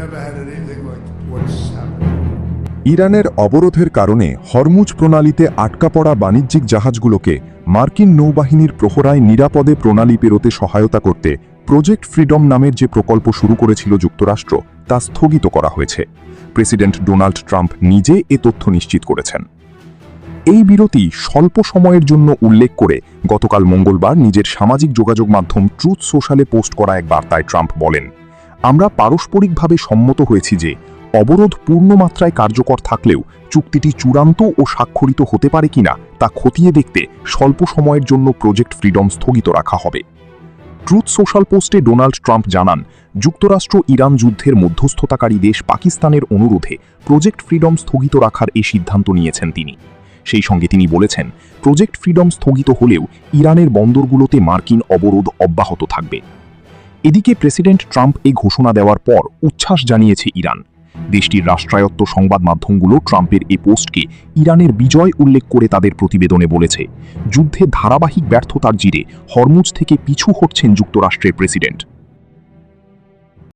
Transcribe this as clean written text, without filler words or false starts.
never had anything like what's happening. ইরানের অবরোধের কারণে হরমুজ প্রণালীতে আটকা পড়া বাণিজ্যিক জাহাজগুলোকে মার্কিন নৌবাহিনীর প্রহরায় নিরাপদে প্রণালী পেরোতে সহায়তা করতে প্রজেক্ট ফ্রিডম নামের যে প্রকল্প শুরু করেছিল যুক্তরাষ্ট্র তা স্থগিত করা হয়েছে। প্রেসিডেন্ট ডোনাল্ড ট্রাম্প নিজে এ তথ্য নিশ্চিত করেছেন। এই বিরতি স্বল্প সময়ের জন্য উল্লেখ করে গতকাল মঙ্গলবার নিজের সামাজিক যোগাযোগ মাধ্যম ট্রুথ সোশ্যালে পোস্ট করা এক বার্তায় ট্রাম্প বলেন, আমরা পারস্পরিকভাবে সম্মত হয়েছি যে অবরোধ পূর্ণমাত্রায় কার্যকর থাকলেও চুক্তিটি চূড়ান্ত ও স্বাক্ষরিত হতে পারে কিনা তা খতিয়ে দেখতে স্বল্প সময়ের জন্য প্রজেক্ট ফ্রিডম স্থগিত রাখা হবে। ট্রুথ সোশ্যাল পোস্টে ডোনাল্ড ট্রাম্প জানান, যুক্তরাষ্ট্র ইরান যুদ্ধের মধ্যস্থতাকারী দেশ পাকিস্তানের অনুরোধে প্রজেক্ট ফ্রিডম স্থগিত রাখার এই সিদ্ধান্ত নিয়েছেন তিনি। সেই সঙ্গে তিনি বলেছেন, প্রজেক্ট ফ্রিডম স্থগিত হলেও ইরানের বন্দরগুলোতে মার্কিন অবরোধ অব্যাহত থাকবে। এদিকে প্রেসিডেন্ট ট্রাম্প এই ঘোষণা দেওয়ার পর উচ্ছ্বাস জানিয়েছে ইরান। দেশটির রাষ্ট্রায়ত্ত সংবাদ মাধ্যমগুলো ট্রাম্পের এই পোস্টকে ইরানের বিজয় উল্লেখ করে তাদের প্রতিবেদনে বলেছে, যুদ্ধে ধারাবাহিক ব্যর্থতার জিরে হরমুজ থেকে পিছু হটছেন যুক্তরাষ্ট্রের প্রেসিডেন্ট।